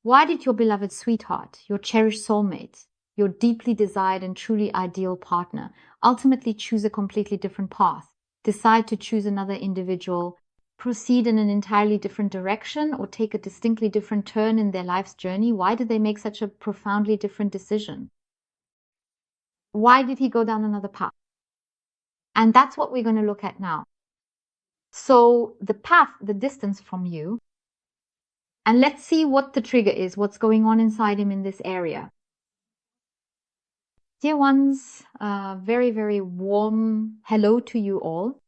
Why did your beloved sweetheart, your cherished soulmate, your deeply desired and truly ideal partner ultimately choose a completely different path, decide to choose another individual, proceed in an entirely different direction, or take a distinctly different turn in their life's journey? Why did they make such a profoundly different decision? Why did he go down another path? And that's what we're going to look at now. So the path, the distance from you, and let's see what the trigger is, what's going on inside him in this area. Dear ones, very, very warm hello to you all.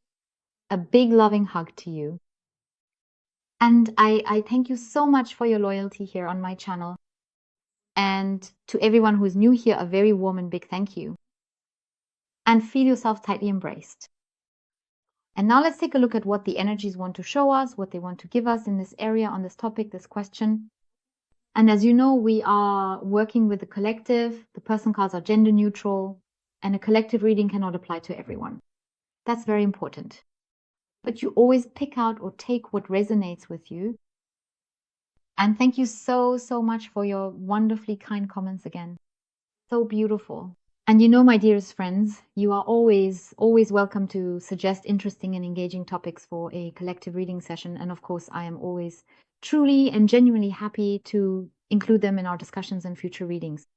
A big loving hug to you. And I thank you so much for your loyalty here on my channel. And to everyone who's new here, a very warm and big thank you. And feel yourself tightly embraced. And now let's take a look at what the energies want to show us, what they want to give us in this area, on this topic, this question. And as you know, we are working with the collective. The person cards are gender neutral, and a collective reading cannot apply to everyone. That's very important. But you always pick out or take what resonates with you. And thank you so, so much for your wonderfully kind comments again. So beautiful. And you know, my dearest friends, you are always, always welcome to suggest interesting and engaging topics for a collective reading session. And of course, I am always truly and genuinely happy to include them in our discussions and future readings.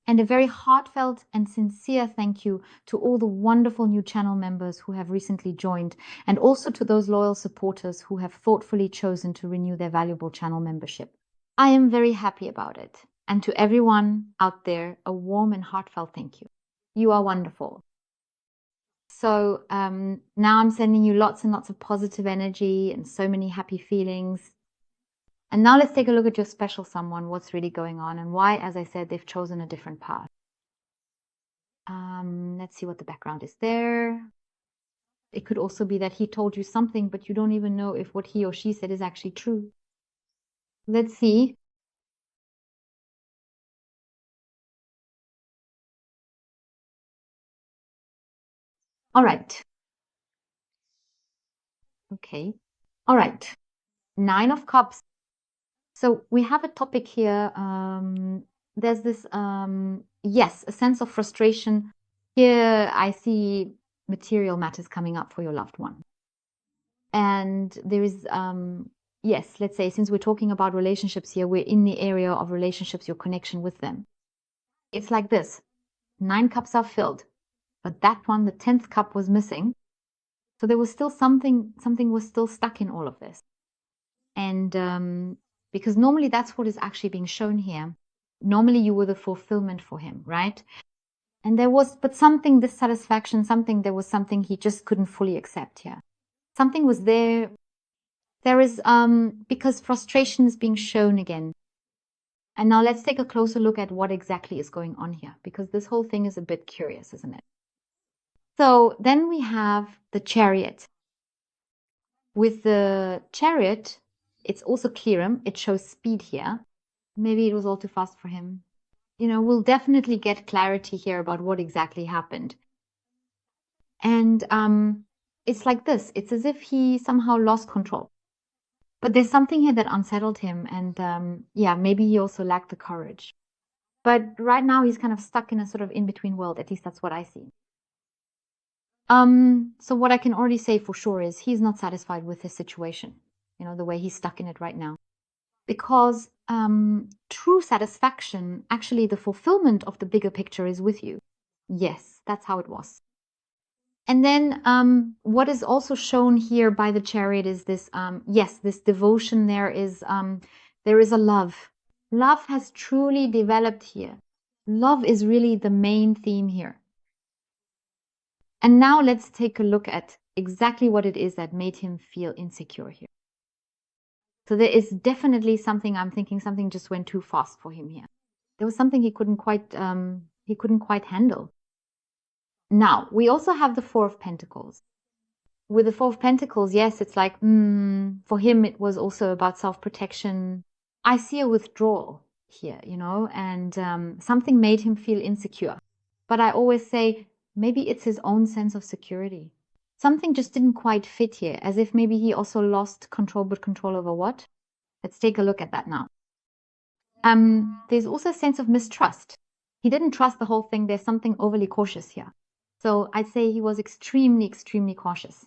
And a very heartfelt and sincere thank you to all the wonderful new channel members who have recently joined, and also to those loyal supporters who have thoughtfully chosen to renew their valuable channel membership. I am very happy about it. And to everyone out there, a warm and heartfelt thank you. You are wonderful. So now I'm sending you lots and lots of positive energy and so many happy feelings. And now let's take a look at your special someone, what's really going on, and why, as I said, they've chosen a different path. Let's see what the background is there. It could also be that he told you something, but you don't even know if what he or she said is actually true. Let's see. All right. Okay. All right. 9 of Cups. So we have a topic here. There's this, yes, a sense of frustration. Here I see material matters coming up for your loved one. And there is, yes, let's say, since we're talking about relationships here, we're in the area of relationships, your connection with them. It's like this. 9 cups are filled, but that one, the 10th cup, was missing. So there was still something was still stuck in all of this. And because normally that's what is actually being shown here. Normally you were the fulfillment for him, right? And there was, but something, dissatisfaction, there was something he just couldn't fully accept here. Something was there. There is, because frustration is being shown again. And now let's take a closer look at what exactly is going on here, because this whole thing is a bit curious, isn't it? So then we have the Chariot. With the Chariot, it's also clear, it shows speed here. Maybe it was all too fast for him. You know, we'll definitely get clarity here about what exactly happened. And it's like this. It's as if he somehow lost control. But there's something here that unsettled him. And yeah, maybe he also lacked the courage. But right now he's kind of stuck in a sort of in-between world. At least that's what I see. So what I can already say for sure is he's not satisfied with his situation, you know, the way he's stuck in it right now. Because true satisfaction, actually the fulfillment of the bigger picture, is with you. Yes, that's how it was. And then what is also shown here by the Chariot is this, yes, this devotion. There is a love. Love has truly developed here. Love is really the main theme here. And now let's take a look at exactly what it is that made him feel insecure here. So there is definitely something, I'm thinking something just went too fast for him here. There was something he couldn't quite handle. Now, we also have the Four of Pentacles. With the Four of Pentacles, yes, it's like, for him, it was also about self-protection. I see a withdrawal here, you know, and something made him feel insecure. But I always say, maybe it's his own sense of security. Something just didn't quite fit here, as if maybe he also lost control, but control over what? Let's take a look at that now. There's also a sense of mistrust. He didn't trust the whole thing. There's something overly cautious here. So I'd say he was extremely, extremely cautious.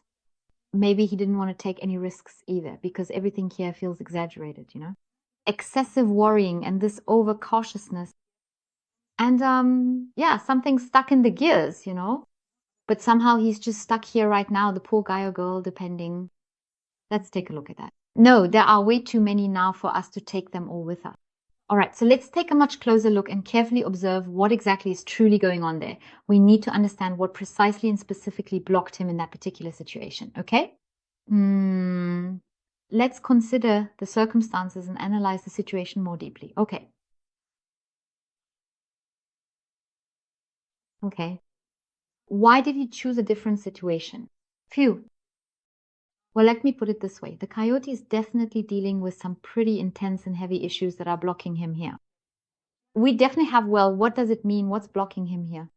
Maybe he didn't want to take any risks either because everything here feels exaggerated, you know? Excessive worrying and this overcautiousness. And yeah, something stuck in the gears, you know? But somehow he's just stuck here right now, the poor guy or girl, depending. Let's take a look at that. No, there are way too many now for us to take them all with us. All right, so let's take a much closer look and carefully observe what exactly is truly going on there. We need to understand what precisely and specifically blocked him in that particular situation, okay? Let's consider the circumstances and analyze the situation more deeply. Okay. Okay. Why did he choose a different situation? Phew. Well, let me put it this way. The coyote is definitely dealing with some pretty intense and heavy issues that are blocking him here. We definitely have, well, what does it mean? What's blocking him here?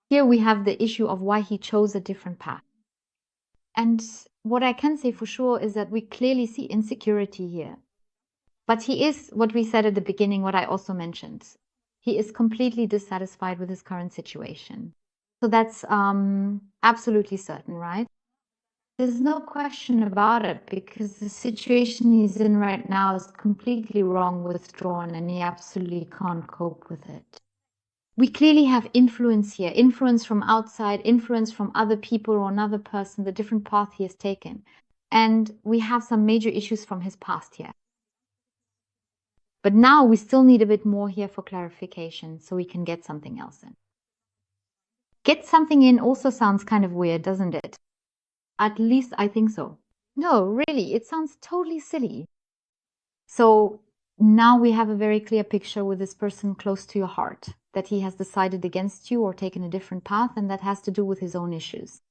Here we have the issue of why he chose a different path. And what I can say for sure is that we clearly see insecurity here. But he is, what we said at the beginning, what I also mentioned. He is completely dissatisfied with his current situation. So that's absolutely certain, right? There's no question about it because the situation he's in right now is completely wrong, withdrawn, and he absolutely can't cope with it. We clearly have influence here, influence from outside, influence from other people or another person, the different path he has taken. And we have some major issues from his past here. But now we still need a bit more here for clarification so we can get something else in. Get something in also sounds kind of weird, doesn't it? At least I think so. No, really, it sounds totally silly. So now we have a very clear picture with this person close to your heart, that he has decided against you or taken a different path, and that has to do with his own issues.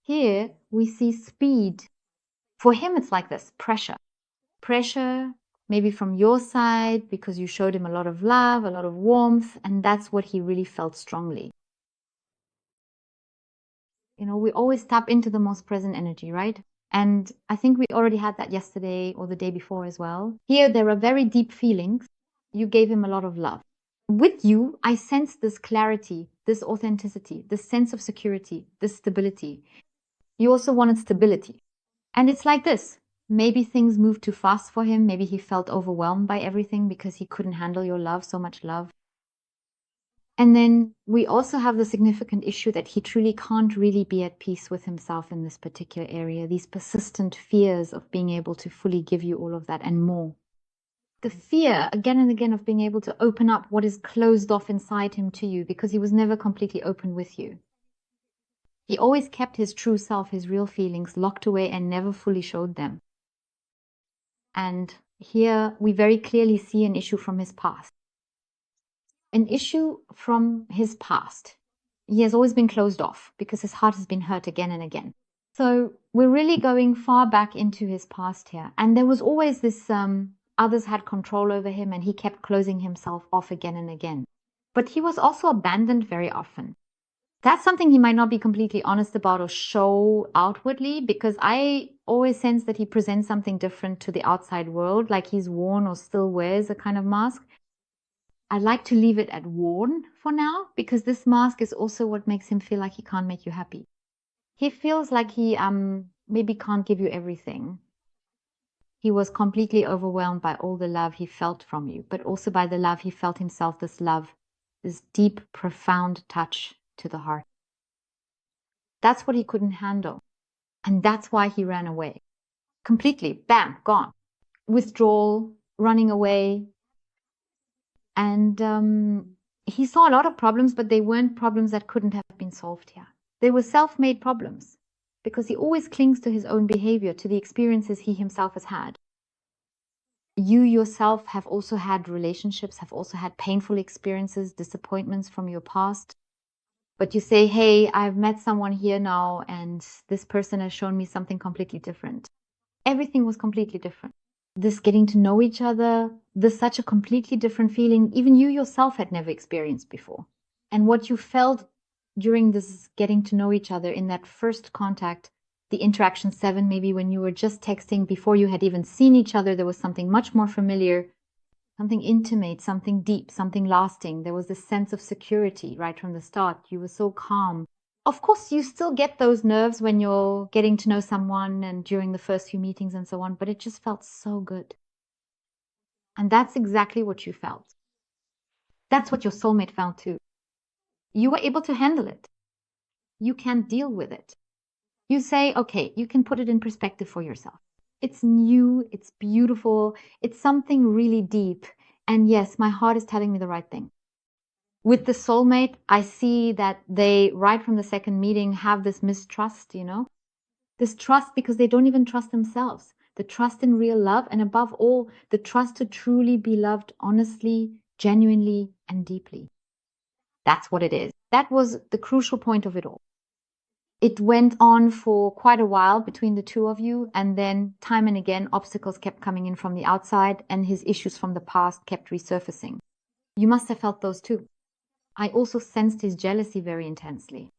Here we see speed. For him, it's like this, pressure. Pressure, maybe from your side, because you showed him a lot of love, a lot of warmth, and that's what he really felt strongly. You know, we always tap into the most present energy, right? And I think we already had that yesterday or the day before as well. Here, there are very deep feelings. You gave him a lot of love. With you, I sense this clarity, this authenticity, this sense of security, this stability. You also wanted stability. And it's like this. Maybe things moved too fast for him. Maybe he felt overwhelmed by everything because he couldn't handle your love, so much love. And then we also have the significant issue that he truly can't really be at peace with himself in this particular area, these persistent fears of being able to fully give you all of that and more. The fear, again and again, of being able to open up what is closed off inside him to you because he was never completely open with you. He always kept his true self, his real feelings, locked away and never fully showed them. And here we very clearly see an issue from his past. An issue from his past. He has always been closed off because his heart has been hurt again and again. So we're really going far back into his past here. And there was always this, others had control over him and he kept closing himself off again and again. But he was also abandoned very often. That's something he might not be completely honest about or show outwardly, because I always sense that he presents something different to the outside world, like he's worn or still wears a kind of mask. I like to leave it at worn for now, because this mask is also what makes him feel like he can't make you happy. He feels like he maybe can't give you everything. He was completely overwhelmed by all the love he felt from you, but also by the love he felt himself, this love, this deep, profound touch to the heart. That's what he couldn't handle. And that's why he ran away. Completely, bam, gone. Withdrawal, running away. And he saw a lot of problems, but they weren't problems that couldn't have been solved here. They were self-made problems because he always clings to his own behavior, to the experiences he himself has had. You yourself have also had relationships, have also had painful experiences, disappointments from your past. But you say, hey, I've met someone here now and this person has shown me something completely different. Everything was completely different. This getting to know each other, this such a completely different feeling even you yourself had never experienced before. And what you felt during this getting to know each other in that first contact, the interaction 7, maybe when you were just texting before you had even seen each other, there was something much more familiar. something intimate, something deep, something lasting. There was this sense of security right from the start. You were so calm. Of course, you still get those nerves when you're getting to know someone and during the first few meetings and so on, but it just felt so good. And that's exactly what you felt. That's what your soulmate felt too. You were able to handle it. You can deal with it. You say, okay, you can put it in perspective for yourself. It's new, it's beautiful, it's something really deep. And yes, my heart is telling me the right thing. With the soulmate, I see that they, right from the second meeting, have this mistrust, this trust because they don't even trust themselves. The trust in real love, and above all, the trust to truly be loved honestly, genuinely, and deeply. That's what it is. That was the crucial point of it all. It went on for quite a while between the two of you, and then time and again, obstacles kept coming in from the outside, and his issues from the past kept resurfacing. You must have felt those too. I also sensed his jealousy very intensely.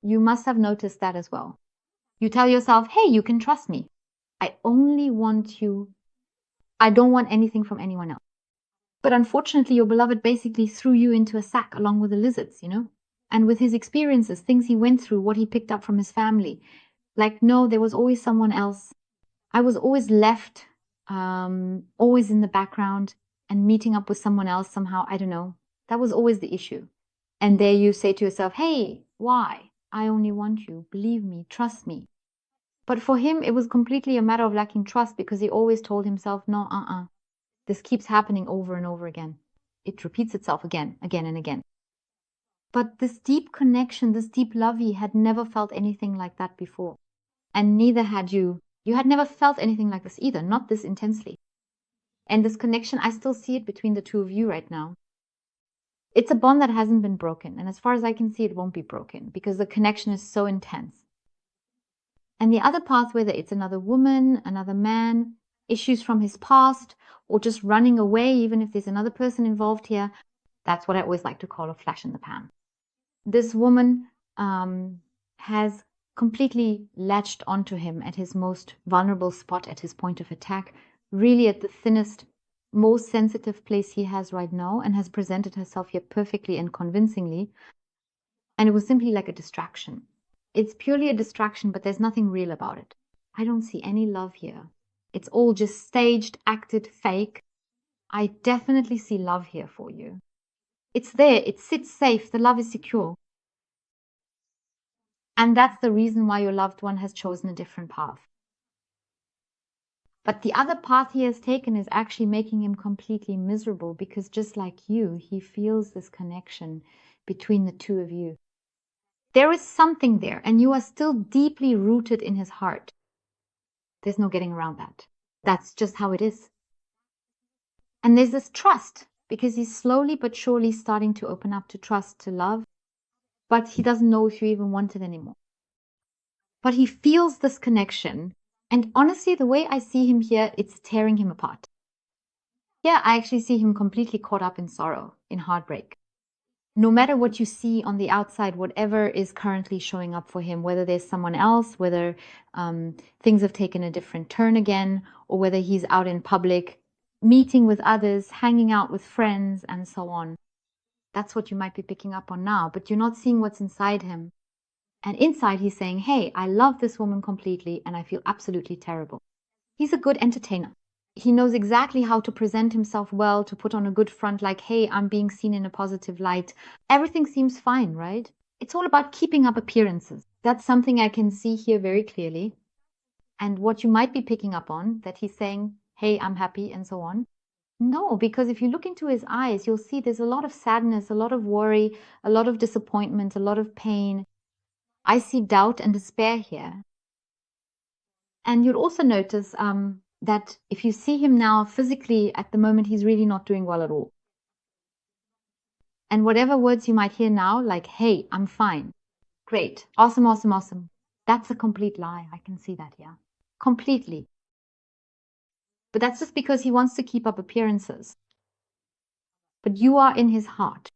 You must have noticed that as well. You tell yourself, hey, you can trust me. I only want you. I don't want anything from anyone else. But unfortunately, your beloved basically threw you into a sack along with the lizards, And with his experiences, things he went through, what he picked up from his family. Like, no, there was always someone else. I was always left, always in the background and meeting up with someone else somehow. I don't know. That was always the issue. And there you say to yourself, hey, why? I only want you. Believe me, trust me. But for him, it was completely a matter of lacking trust because he always told himself, no, this keeps happening over and over again. It repeats itself again and again. But this deep connection, this deep love, he had never felt anything like that before. And neither had you. You had never felt anything like this either, not this intensely. And this connection, I still see it between the two of you right now. It's a bond that hasn't been broken. And as far as I can see, it won't be broken because the connection is so intense. And the other path, whether it's another woman, another man, issues from his past, or just running away, even if there's another person involved here, that's what I always like to call a flash in the pan. This woman has completely latched onto him at his most vulnerable spot, at his point of attack, really at the thinnest, most sensitive place he has right now, and has presented herself here perfectly and convincingly. And it was simply like a distraction. It's purely a distraction, but there's nothing real about it. I don't see any love here. It's all just staged, acted, fake. I definitely see love here for you. It's there. It sits safe. The love is secure. And that's the reason why your loved one has chosen a different path. But the other path he has taken is actually making him completely miserable because just like you, he feels this connection between the two of you. There is something there, and you are still deeply rooted in his heart. There's no getting around that. That's just how it is. And there's this trust, because he's slowly but surely starting to open up to trust, to love, but he doesn't know if you even want it anymore. But he feels this connection, and honestly, the way I see him here, it's tearing him apart. Yeah, I actually see him completely caught up in sorrow, in heartbreak. No matter what you see on the outside, whatever is currently showing up for him, whether there's someone else, whether things have taken a different turn again, or whether he's out in public, meeting with others, hanging out with friends, and so on. That's what you might be picking up on now, but you're not seeing what's inside him. And inside he's saying, hey, I love this woman completely, and I feel absolutely terrible. He's a good entertainer. He knows exactly how to present himself well, to put on a good front, like, hey, I'm being seen in a positive light. Everything seems fine, right? It's all about keeping up appearances. That's something I can see here very clearly. And what you might be picking up on, that he's saying, hey, I'm happy, and so on. No, because if you look into his eyes, you'll see there's a lot of sadness, a lot of worry, a lot of disappointment, a lot of pain. I see doubt and despair here. And you'll also notice that if you see him now physically at the moment, he's really not doing well at all. And whatever words you might hear now, like, hey, I'm fine, great, awesome, awesome, awesome, that's a complete lie. I can see that, yeah, completely. But that's just because he wants to keep up appearances. But you are in his heart.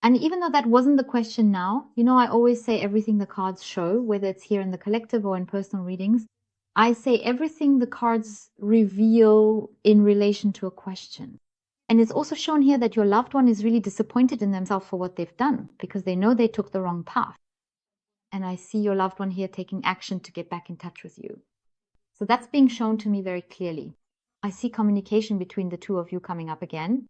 And even though that wasn't the question now, I always say everything the cards show, whether it's here in the collective or in personal readings, I say everything the cards reveal in relation to a question. And it's also shown here that your loved one is really disappointed in themselves for what they've done because they know they took the wrong path. And I see your loved one here taking action to get back in touch with you. So that's being shown to me very clearly. I see communication between the two of you coming up again.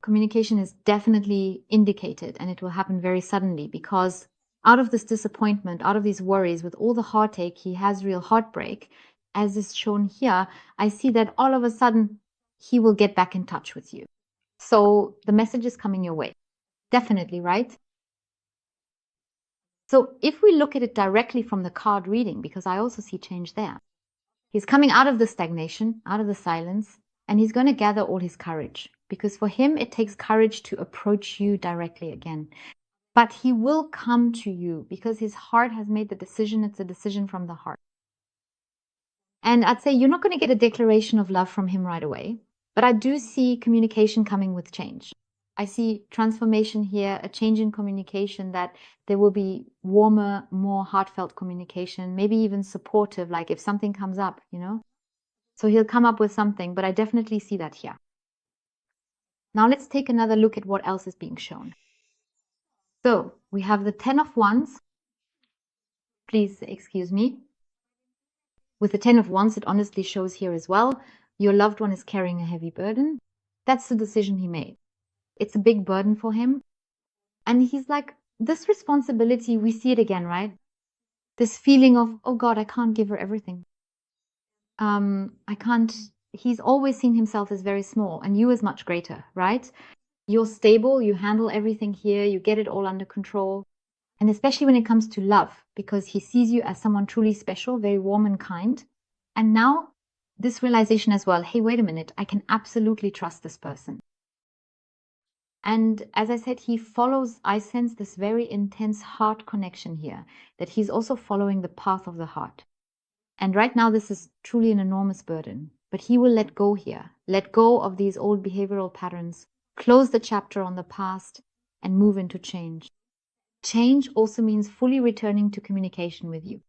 Communication is definitely indicated, and it will happen very suddenly because out of this disappointment, out of these worries, with all the heartache, he has real heartbreak. As is shown here, I see that all of a sudden he will get back in touch with you. So the message is coming your way. Definitely, right? So if we look at it directly from the card reading, because I also see change there, he's coming out of the stagnation, out of the silence, and he's going to gather all his courage. Because for him, it takes courage to approach you directly again. But he will come to you because his heart has made the decision. It's a decision from the heart. And I'd say you're not going to get a declaration of love from him right away. But I do see communication coming with change. I see transformation here, a change in communication, that there will be warmer, more heartfelt communication, maybe even supportive, like if something comes up, So he'll come up with something, but I definitely see that here. Now let's take another look at what else is being shown. So we have the 10 of Wands. Please excuse me. With the 10 of Wands, it honestly shows here as well. Your loved one is carrying a heavy burden. That's the decision he made. It's a big burden for him. And he's like, this responsibility, we see it again, right? This feeling of, oh God, I can't give her everything. I can't, he's always seen himself as very small and you as much greater, right? You're stable, you handle everything here, you get it all under control. And especially when it comes to love, because he sees you as someone truly special, very warm and kind. And now this realization as well, hey, wait a minute, I can absolutely trust this person. And as I said, he follows, I sense this very intense heart connection here, that he's also following the path of the heart. And right now, this is truly an enormous burden, but he will let go here, let go of these old behavioral patterns, close the chapter on the past, and move into change. Change also means fully returning to communication with you.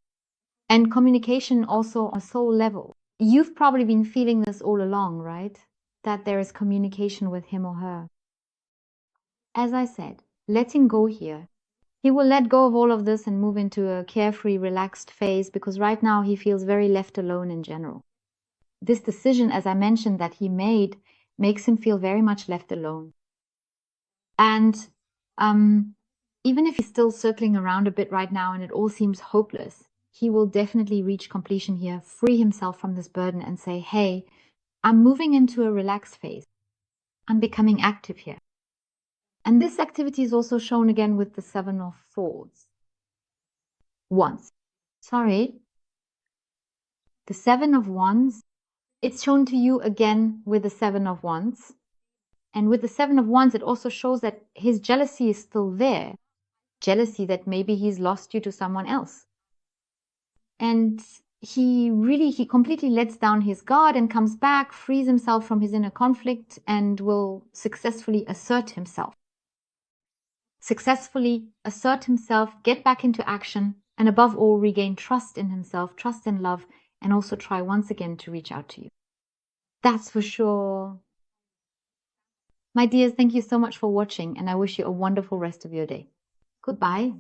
And communication also on a soul level. You've probably been feeling this all along, right? That there is communication with him or her. As I said, letting go here. He will let go of all of this and move into a carefree, relaxed phase because right now he feels very left alone in general. This decision, as I mentioned, that he made makes him feel very much left alone. And even if he's still circling around a bit right now and it all seems hopeless, he will definitely reach completion here, free himself from this burden and say, hey, I'm moving into a relaxed phase. I'm becoming active here. And this activity is also shown again with the 7 of Swords. The 7 of Wands, it's shown to you again with the 7 of Wands. And with the 7 of Wands, it also shows that his jealousy is still there. Jealousy that maybe he's lost you to someone else. And he completely lets down his guard and comes back, frees himself from his inner conflict, and will successfully assert himself. Get back into action, and above all, regain trust in himself, trust in love, and also try once again to reach out to you. That's for sure. My dears, thank you so much for watching, and I wish you a wonderful rest of your day. Goodbye.